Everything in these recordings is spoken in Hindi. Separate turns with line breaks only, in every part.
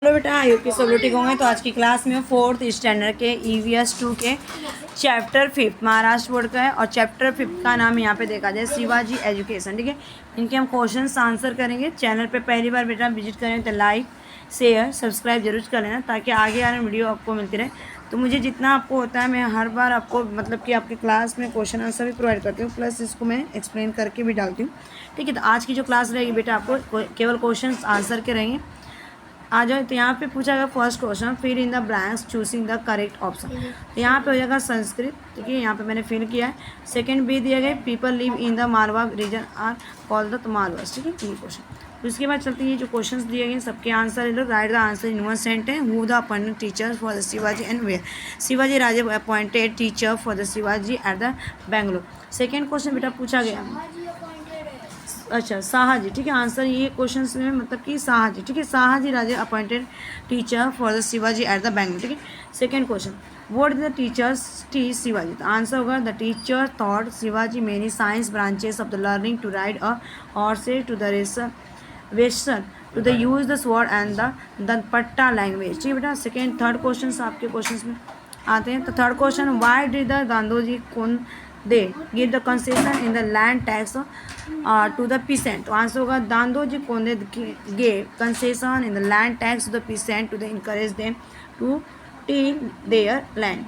हेलो बेटा, आई होप कि सब लोग ठीक होंगे। तो आज की क्लास में 4th स्टैंडर्ड के EVS 2 के चैप्टर 5 महाराष्ट्र बोर्ड का है और चैप्टर 5 का नाम यहाँ पे देखा जाए शिवाजी एजुकेशन। ठीक है, इनके हम क्वेश्चंस आंसर करेंगे। चैनल पे पहली बार बेटा विजिट करें तो लाइक शेयर सब्सक्राइब जरूर कर लेना ताकि आगे आने वीडियो आपको मिलती रहे। तो मुझे जितना आपको होता है मैं हर बार आपको मतलब कि आपके क्लास में क्वेश्चन आंसर भी प्रोवाइड करती हूँ, प्लस इसको मैं एक्सप्लेन करके भी डालती हूँ। ठीक है, तो आज की जो क्लास रहेगी बेटा आपको केवल क्वेश्चन आंसर के रहेंगे। आ जाओ, तो यहाँ पे पूछा गया first question, fill in the blanks choosing the correct option. तो यहाँ पे हो जाएगा संस्कृत। ठीक है, यहाँ पे मैंने फिल किया है। सेकंड बी दिया गया, people live in the Marwa region are called the Marwas. ठीक है, ये क्वेश्चन। तो इसके बाद चलते हैं जो क्वेश्चंस दिए गए सबके आंसर लो। Write the answer in one sentence. Who the appointed teacher for the Shivaji and where? Shivaji Raje appointed teacher for the Shivaji at the Bangalore. Second question बेटा पूछा गया, अच्छा शाहजी। ठीक है, आंसर ये क्वेश्चन में मतलब कि शाहजी। ठीक है, Shahaji Raje appointed teacher for the Shivaji at the Bangalore. ठीक है, second question, what the teachers teach Shivaji? तो आंसर होगा the teacher thought Shivaji many science branches of the learning to ride a horses to the western to the use the sword and the patta language. ठीक है बेटा, सेकेंड थर्ड क्वेश्चन आपके क्वेश्चन में आते हैं। तो third question, why did the Dadoji Konddev give the concession in the land tax to the peasant? तो आंसर होगा Dadoji Konde gave concession in the land tax to the peasant to the encourage them to till their land.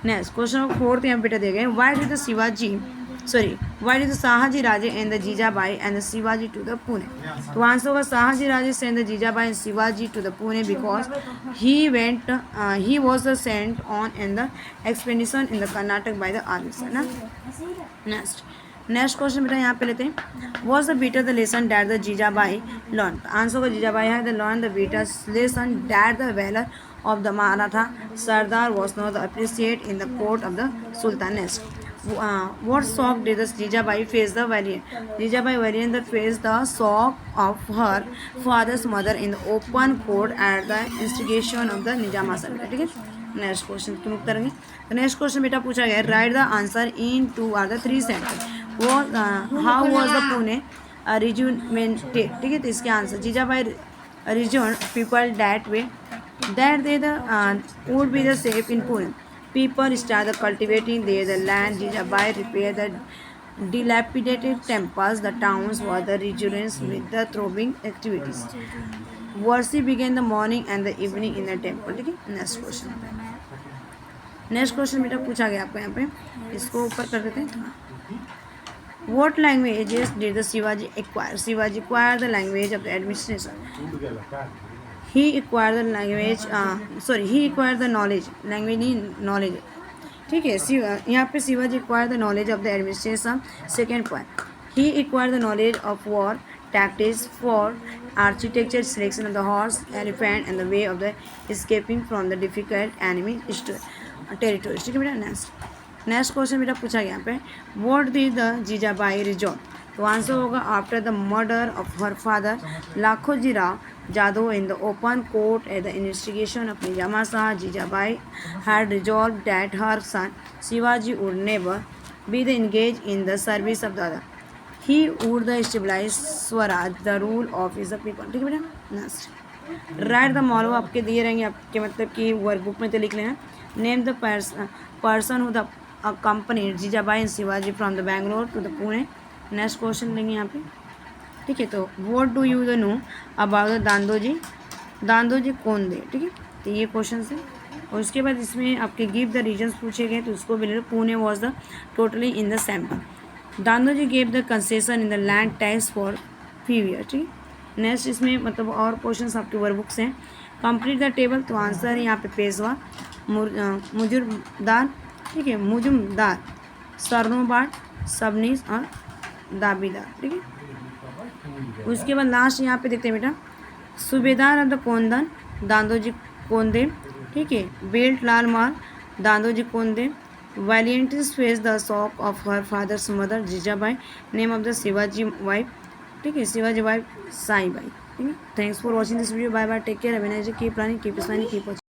Next question fourth यहाँ बेटा दिए गए, why did the why did the Shahaji Raje and the Jijabai and the Shivaji to the Pune? तो आंसर होगा Shahaji Raje send the Jijabai and Shivaji to the Pune because he was sent on in the expedition in the Karnataka by the army, है ना। नेक्स्ट क्वेश्चन बेटा यहाँ पे लेते हैं, was the bitter the lesson that the Jijabai learn? Answer होगा जीजाबाई है the learn the bitter lesson that the valour of the Maratha sardar was not appreciate in the court of the sultan. Next, what shock did the Jijabai face the valiant? Jijabai valiant that faced the shock of her father's mother in the open court at the instigation of the Nizam Asad। ठीक है, नेक्स्ट क्वेश्चन की मुक्त करेंगे। तो नेक्स्ट क्वेश्चन बेटा पूछा गया, write the answer in 2 or the 3 sentence. How was the Pune rejuvenated? ठीक है, तो इसके answer, Jijabai reassured people that way that they would be the safe in Pune. People started cultivating there the land. Jijabai repaired the dilapidated temples. The towns were the rejuvenated with the thriving activities. Worship began the morning and the evening in the temple. ठीक है, नेक्स्ट क्वेश्चन बेटा पूछा गया आपको यहाँ पे, इसको ऊपर कर देते हैं। What languages did the Shivaji acquire? Shivaji acquired the language of the administration. He acquired the language he acquired the knowledge language knowledge। ठीक है, यहाँ पे Shivaji acquired the knowledge of the administration। Second point, he acquired the knowledge of war tactics for architecture, selection of the horse elephant and the way of the escaping from the difficult enemy territories। ठीक है बेटा, नेक्स्ट क्वेश्चन बेटा पूछा गया यहाँ पे, what did the Jijabai resolve? तो आंसर होगा after the murder of her father Lakhoji Rao Jadhav in the open court at the investigation of Nizam Shah, Jijabai had resolve that her son Shivaji would never be the engage in the service of the other. He would the stabilize Swaraj the rule of is the people. ठीक है बेटा, नेक्स्ट, राइट द मॉलो आपके दिए रहेंगे, आपके मतलब कि वर्कबुक में तो लिख लेना। Name the person who the company Jijabai and Shivaji from the Bangalore to the Pune. Next question लेंगे यहाँ पे। ठीक है, तो what do you know about the Dadoji Konddev? ठीक है, तो ये क्वेश्चन है। और उसके बाद इसमें आपके गिव द रीजन्स पूछे गए, तो उसको भी ले लो। Pune was the totally in the sample. Dadoji gave the concession in the land tax for few year. ठीक है, नेक्स्ट इसमें मतलब और क्वेश्चन आपके वर्कबुक्स हैं। कंप्लीट द टेबल, तो आंसर है यहाँ पे पेशवा मुजुमदार। ठीक है, मुजुमदार सरनोबाट सबनीस और दाबीदार। ठीक है, उसके बाद लास्ट यहाँ पे देखते हैं बेटा, सूबेदार ऑफ द कोंदन दांदोजी कोंदे। ठीक है, built Lal Mahal Dadoji Konde. Valiantly face the shock of her father's mother Jijabai. Name of the Shivaji wife. ठीक है, शिवाजी वाइफ साई बाई। ठीक है, thanks for watching this video. Bye bye, take care, have a nice day, keep running, keep smiling, keep watching.